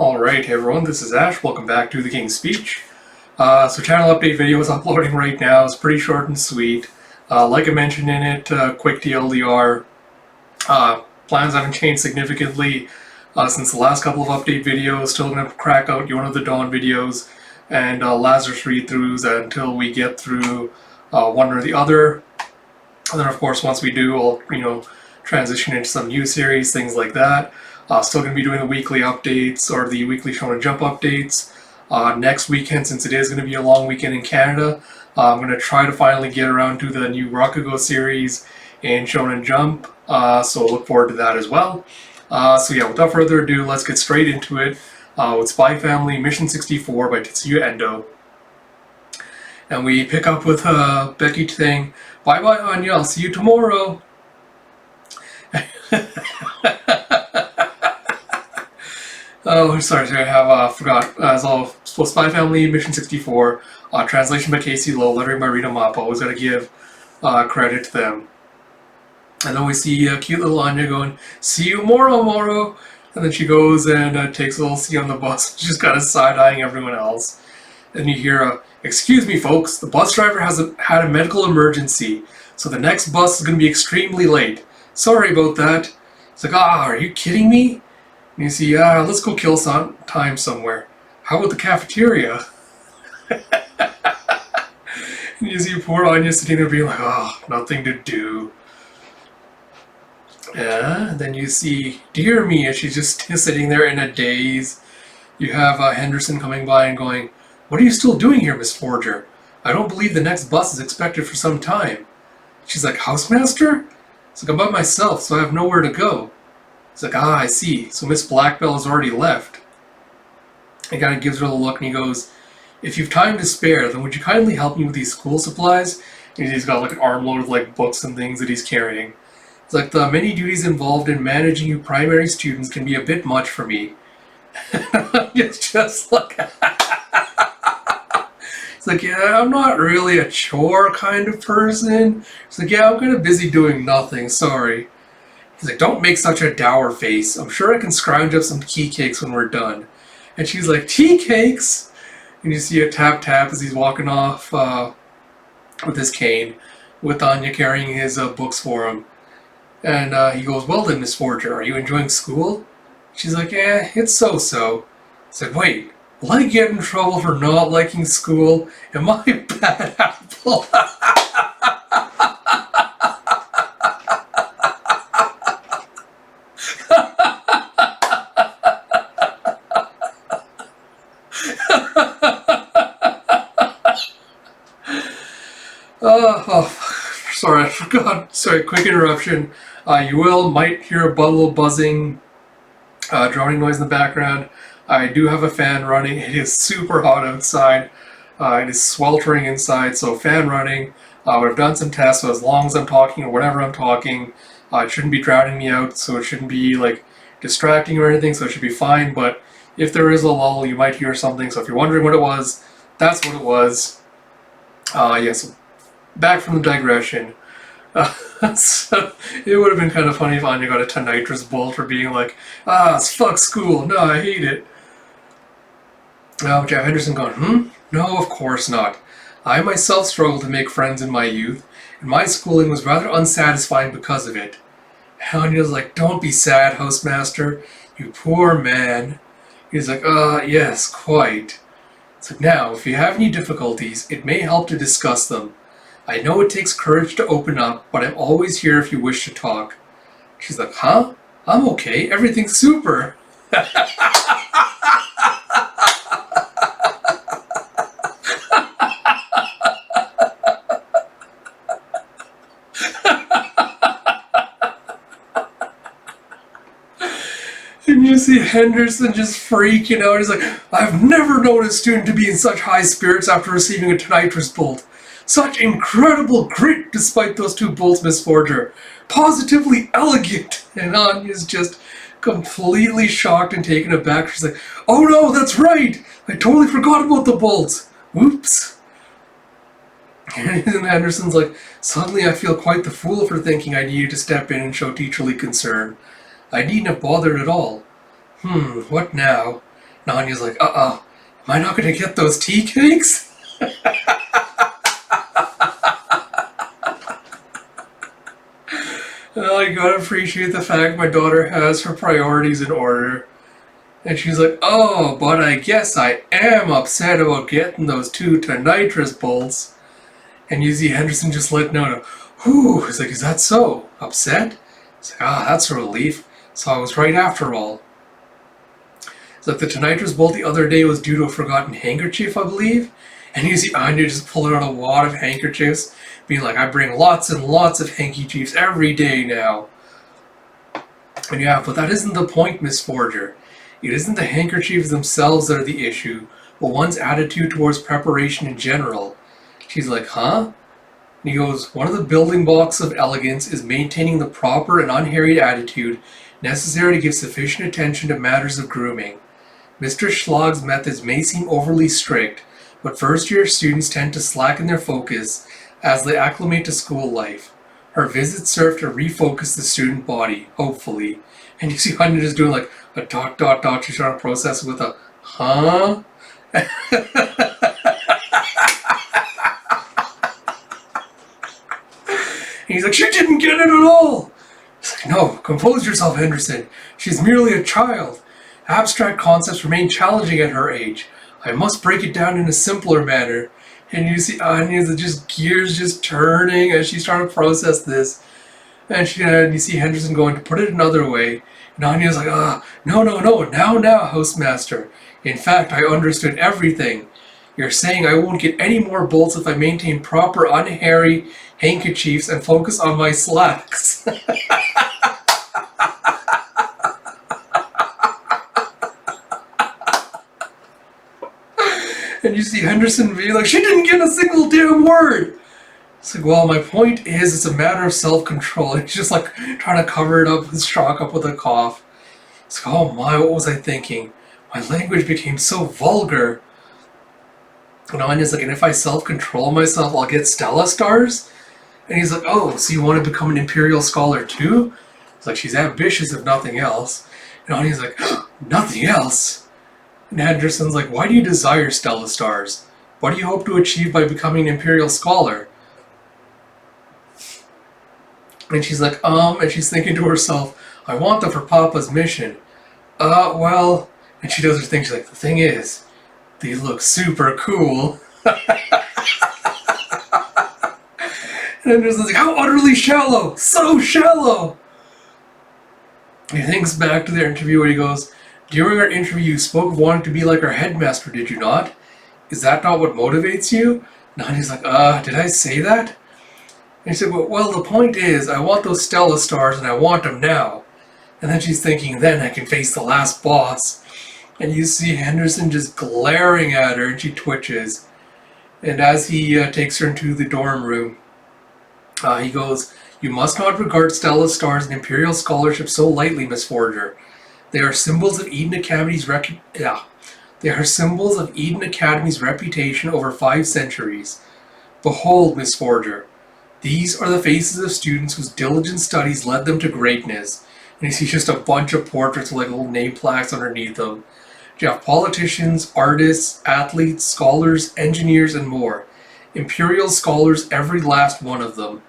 Alright, hey everyone, this is Ash. Welcome back to The King's Speech. So channel update video is uploading right now. It's pretty short and sweet. Like I mentioned in it, quick TLDR, plans haven't changed significantly since the last couple of update videos. Still going to crack out Yona of the Dawn videos and Lazarus read-throughs until we get through one or the other. And then of course once we do, I'll transition into some new series, things like that. Still going to be doing the weekly updates or the weekly Shonen Jump updates. Next weekend, since it is going to be a long weekend in Canada, I'm going to try to finally get around to the new Rakugo series in Shonen Jump. So look forward to that as well. So yeah, without further ado, let's get straight into it with Spy Family Mission 64 by Tetsuya Endo. And we pick up with Becky saying, "Bye bye Anya, I'll see you tomorrow." Oh, sorry, I have forgot. As all, so Spy Family Mission 64, translation by Casey Lowe, lettering by Rita Mappa. Always gotta give credit to them. And then we see cute little Anya going, "See you tomorrow, Moro." And then she goes and takes a little seat on the bus. She's kind of side-eyeing everyone else. And you hear, "Excuse me, folks, the bus driver has had a medical emergency, so the next bus is going to be extremely late. Sorry about that." It's like, are you kidding me? And you see, let's go kill some time somewhere. How about the cafeteria? And you see poor Anya sitting there being like, nothing to do. And then you see dear Mia, she's just sitting there in a daze. You have Henderson coming by and going, "What are you still doing here, Miss Forger? I don't believe the next bus is expected for some time." She's like, "Housemaster?" It's like, "I'm by myself, so I have nowhere to go." It's like, I see. So Miss Blackbell has already left. He kind of gives her a look and he goes, "If you've time to spare, then would you kindly help me with these school supplies?" And he's got like an armload of like books and things that he's carrying. It's like, "The many duties involved in managing you primary students can be a bit much for me." It's just like, it's like, "Yeah, I'm not really a chore kind of person." It's like, "Yeah, I'm kind of busy doing nothing, sorry." He's like, "Don't make such a dour face. I'm sure I can scrounge up some tea cakes when we're done." And she's like, "Tea cakes?" And you see a tap tap as he's walking off with his cane, with Anya carrying his books for him. And he goes, "Well then, Miss Forger, are you enjoying school?" She's like, "It's so-so." It's like, "Wait, will I get in trouble for not liking school? Am I a bad apple?" Sorry, I forgot. Sorry, quick interruption. You might hear a little buzzing, droning noise in the background. I do have a fan running. It is super hot outside. It is sweltering inside, so fan running. We've done some tests, so as long as I'm talking or whatever I'm talking, it shouldn't be drowning me out, so it shouldn't be like distracting or anything, so it should be fine. But if there is a lull, you might hear something, so if you're wondering what it was, that's what it was. Yes, back from the digression. So it would have been kind of funny if Anya got a tinnitus bolt for being like, it's fuck school, no, I hate it. Jeff Henderson going, No, of course not. I myself struggled to make friends in my youth, and my schooling was rather unsatisfying because of it. And Anya's like, "Don't be sad, housemaster, you poor man." He's like, yes, quite." It's like, "Now, if you have any difficulties, it may help to discuss them. I know it takes courage to open up, but I'm always here if you wish to talk." She's like, "Huh? I'm okay. Everything's super." And you see Henderson just freaking out. He's like, "I've never known a student to be in such high spirits after receiving a tinnitus bolt. Such incredible grit despite those 2 bolts, Miss Forger. Positively elegant." And Anya's just completely shocked and taken aback. She's like, "Oh no, that's right! I totally forgot about the bolts. Whoops." And Henderson's like, "Suddenly I feel quite the fool for thinking I needed to step in and show teacherly concern. I needn't have bothered at all. What now?" And Anya's like, am I not going to get those tea cakes? I gotta appreciate the fact my daughter has her priorities in order. And she's like, oh, but I guess I am upset about getting those 2 nitrous bolts. And you see Henderson just letting out whew. He's like, is that so? Upset? He's like, that's a relief. So I was right after all. It's like the nitrous bolt the other day was due to a forgotten handkerchief, I believe. And you see Anya just pulling out a wad of handkerchiefs, being like, I bring lots and lots of handkerchiefs every day now. And yeah, but that isn't the point, Miss Forger. It isn't the handkerchiefs themselves that are the issue, but one's attitude towards preparation in general. She's like, huh? And he goes, one of the building blocks of elegance is maintaining the proper and unharried attitude necessary to give sufficient attention to matters of grooming. Mr. Schlag's methods may seem overly strict, but first-year students tend to slacken their focus as they acclimate to school life. Her visits serve to refocus the student body, hopefully. And you see Anya just doing like a ... She's trying to process it with a huh? And he's like, she didn't get it at all. He's like, no, compose yourself, Henderson. She's merely a child. Abstract concepts remain challenging at her age. I must break it down in a simpler manner. And you see Anya's just gears just turning as she's trying to process this. And you see Henderson going to put it another way. And Anya's like, no, now, housemaster. In fact, I understood everything. You're saying I won't get any more bolts if I maintain proper unhairy handkerchiefs and focus on my slacks. And you see Henderson being like, she didn't get a single damn word. It's like, well, my point is, it's a matter of self-control. And he's just like trying to cover it up, his shock up with a cough. It's like, oh my, what was I thinking? My language became so vulgar. And Anya's like, and if I self-control myself, I'll get Stella stars? And he's like, oh, so you want to become an Imperial Scholar too? It's like, she's ambitious if nothing else. And Anya's like, nothing else? And Henderson's like, why do you desire Stella stars? What do you hope to achieve by becoming an Imperial Scholar? And she's like, and she's thinking to herself, I want them for Papa's mission. Well, and she does her thing, she's like, the thing is, these look super cool. And Henderson's like, how utterly shallow! So shallow! He thinks back to their interview where he goes, during our interview you spoke of wanting to be like our headmaster, did you not? Is that not what motivates you? And he's like, did I say that? And he said, well, the point is, I want those Stella stars and I want them now. And then she's thinking, then I can face the last boss. And you see Henderson just glaring at her and she twitches. And as he takes her into the dorm room, he goes, you must not regard Stella stars and Imperial scholarship so lightly, Miss Forger. They are symbols of Eden Academy's reputation over 5 centuries. Behold, Miss Forger, these are the faces of students whose diligent studies led them to greatness. And you see just a bunch of portraits with like little name plaques underneath them. You have politicians, artists, athletes, scholars, engineers, and more. Imperial scholars, every last one of them.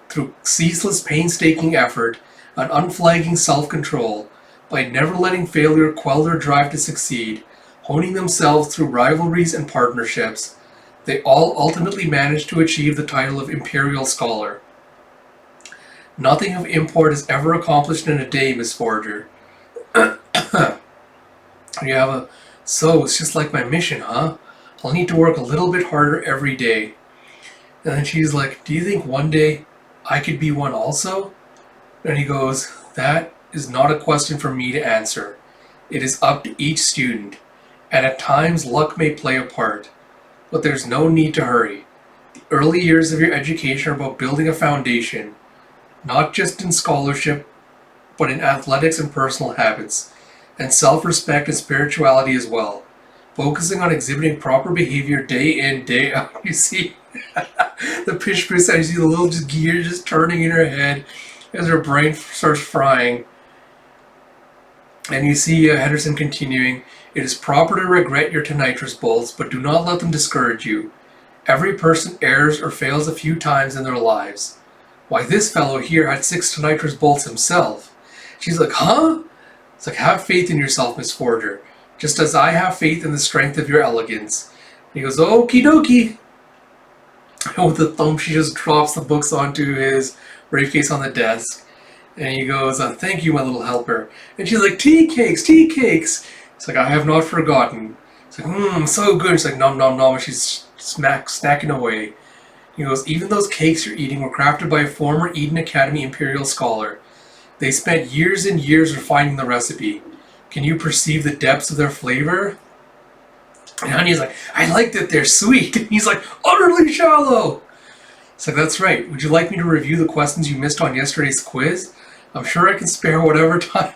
Through ceaseless painstaking effort and unflagging self-control, by never letting failure quell their drive to succeed, honing themselves through rivalries and partnerships, they all ultimately managed to achieve the title of Imperial Scholar. Nothing of import is ever accomplished in a day, Miss Forger. So it's just like my mission, huh? I'll need to work a little bit harder every day. And then she's like, do you think one day I could be one also? And he goes, that is not a question for me to answer. It is up to each student, and at times luck may play a part. But there's no need to hurry. The early years of your education are about building a foundation, not just in scholarship, but in athletics and personal habits, and self-respect and spirituality as well. Focusing on exhibiting proper behavior day in, day out. You see the pitch, you see the little gear just turning in her head as her brain starts frying. And you see Henderson continuing, "It is proper to regret your tinnitus bolts, but do not let them discourage you. Every person errs or fails a few times in their lives. Why, this fellow here had 6 tinnitus bolts himself." She's like, "Huh?" It's like, "Have faith in yourself, Miss Forger, just as I have faith in the strength of your elegance." And he goes, "Okie dokie." And with a thump, she just drops the books onto his briefcase on the desk. And he goes, "Thank you, my little helper." And she's like, "Tea cakes, tea cakes." It's like, "I have not forgotten." It's like, so good." It's like, "Nom, nom, nom." And she's snacking away. He goes, "Even those cakes you're eating were crafted by a former Eden Academy Imperial scholar. They spent years and years refining the recipe. Can you perceive the depths of their flavor?" And Anya's like, "I like that they're sweet." And he's like, "Utterly shallow." It's like, "That's right. Would you like me to review the questions you missed on yesterday's quiz? I'm sure I can spare whatever time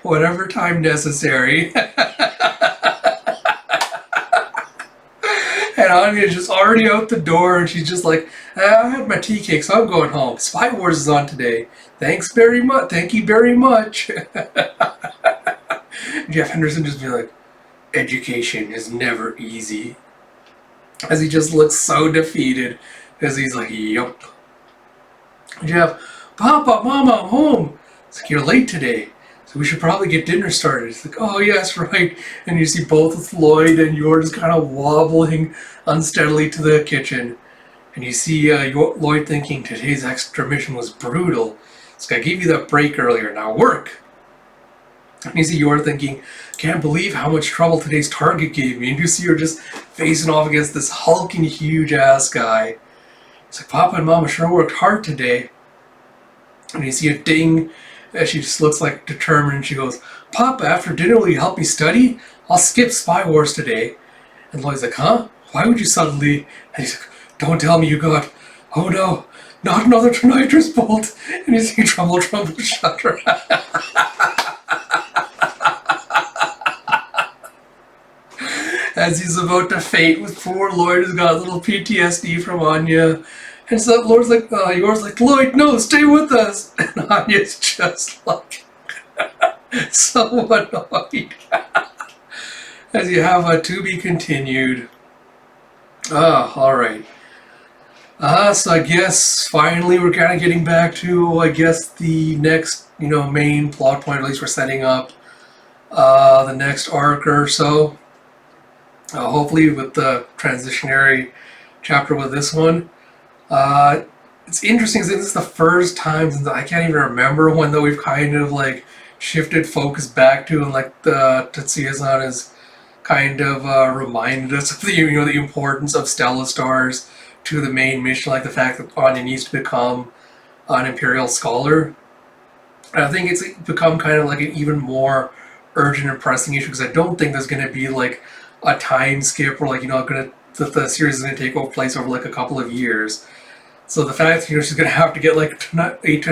whatever time necessary." And Anya's just already out the door, and she's just like, "I had my tea cake, so I'm going home. Spy Wars is on today. Thanks very much. Thank you very much." Jeff Henderson just be like, "Education is never easy." As he just looks so defeated, as he's like, "Yup." Jeff, "Papa, Mama, I'm home." It's like, "You're late today, so we should probably get dinner started." It's like, "Oh, yes, right." And you see both Lloyd and yours kind of wobbling unsteadily to the kitchen. And you see Lloyd thinking, "Today's extra was brutal. It's like, I gave you that break earlier, now work." And you see Yor thinking, "Can't believe how much trouble today's target gave me." And you see her just facing off against this hulking huge ass guy. It's like, "Papa and Mama sure worked hard today." And you see a ding as she just looks like determined, and she goes, "Papa, after dinner will you help me study? I'll skip Spy Wars today." And Lloyd's like, "Huh? Why would you suddenly?" And he's like, "Don't tell me you got, oh no, not another tinnitus bolt." And you see Trumble shudder. As he's about to faint with poor Lloyd, who's got a little PTSD from Anya. And so Lloyd's like, Yor's like, "Lloyd, no, stay with us." And Anya's just like, so annoyed. As you have a to be continued. Alright. So I guess finally we're kind of getting back to, I guess, the next, main plot point. At least we're setting up the next arc or so. Hopefully with the transitionary chapter with this one. It's interesting because this is the first time since I can't even remember when that we've kind of like shifted focus back to, and like the Tetsuya-san has kind of reminded us of the importance of Stella Stars to the main mission, like the fact that Anya needs to become an Imperial Scholar. And I think it's become kind of like an even more urgent and pressing issue, because I don't think there's going to be like a time skip where that the series is going to take place over like a couple of years. So the fact that she's going to have to get like eight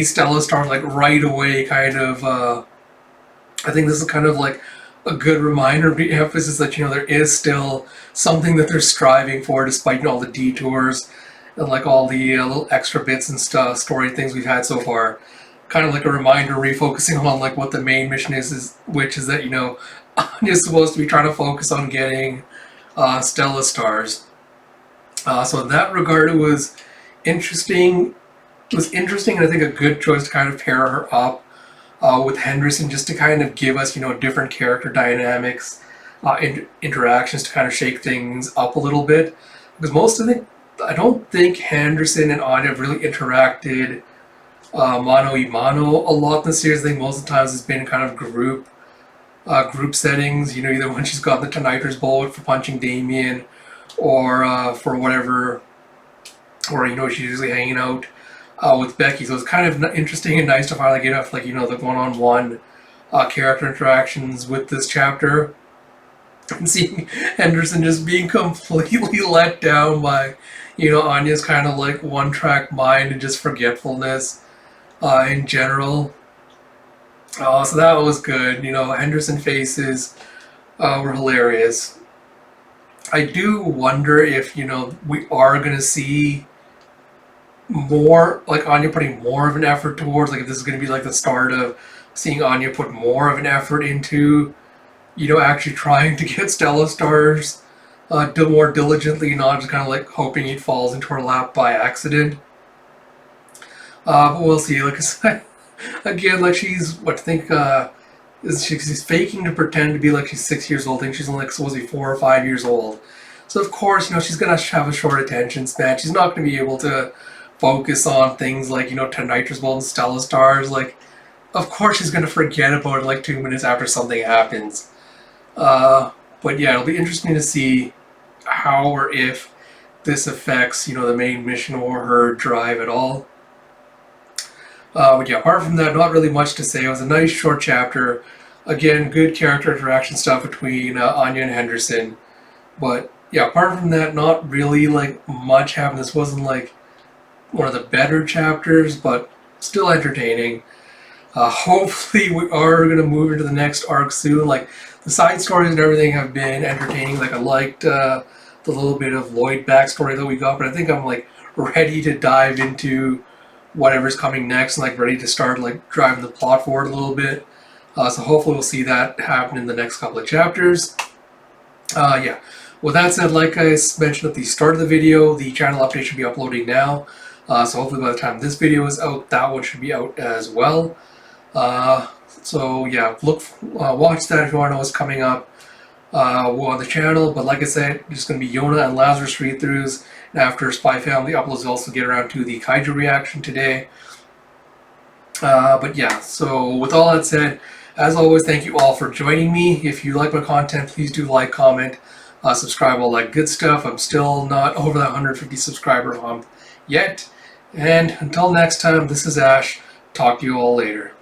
Stella Stars like right away, kind of. I think this is kind of like a good reminder, emphasis that there is still something that they're striving for, despite all the detours and like all the little extra bits and stuff, story things we've had so far. Kind of like a reminder, refocusing on like what the main mission is which is that Anya's supposed to be trying to focus on getting Stella Stars. So in that regard, it was interesting. It was interesting, and I think a good choice to kind of pair her up with Henderson, just to kind of give us, different character dynamics, interactions to kind of shake things up a little bit. Because I don't think Henderson and Anya have really interacted mano a mano a lot in the series. I think most of the times it's been kind of group settings, either when she's got the tinnitus bolt for punching Damien, or for whatever, or she's usually hanging out with Becky. So it's kind of interesting and nice to finally get off the one-on-one character interactions with this chapter, and seeing Henderson just being completely let down by Anya's kind of like one-track mind and just forgetfulness in general. So that was good. Henderson faces were hilarious. I do wonder if we are going to see more, like Anya putting more of an effort towards, like if this is going to be like the start of seeing Anya put more of an effort into, actually trying to get Stella Stars do more diligently, not just kind of like hoping it falls into her lap by accident. But we'll see. Like I said, again, like she's what to think. She's faking to pretend to be like she's 6 years old. I think she's only like supposed to be 4 or 5 years old. So of course, she's gonna have a short attention span. She's not gonna be able to focus on things like Nitrous Bolt and Stella Stars. Like, of course, she's gonna forget about it like 2 minutes after something happens. But yeah, it'll be interesting to see how or if this affects the main mission or her drive at all. But yeah, apart from that, not really much to say. It was a nice short chapter. Again, good character interaction stuff between Anya and Henderson. But yeah, apart from that, not really like much happened. This wasn't like one of the better chapters, but still entertaining. Hopefully, we are going to move into the next arc soon. Like, the side stories and everything have been entertaining. Like, I liked the little bit of Lloyd backstory that we got, but I think I'm like ready to dive into whatever's coming next and like ready to start like driving the plot forward a little bit. So hopefully we'll see that happen in the next couple of chapters. Yeah. With that said, like I mentioned at the start of the video, the channel update should be uploading now. So hopefully by the time this video is out, that one should be out as well. So yeah, watch that if you want to know what's coming up on the channel. But like I said, there's going to be Yona and Lazarus read-throughs. And after Spy Family uploads, we'll also get around to the Kaiju reaction today. But yeah, so with all that said, as always, thank you all for joining me. If you like my content, please do like, comment, subscribe, all that good stuff. I'm still not over that 150 subscriber hump yet. And until next time, this is Ash. Talk to you all later.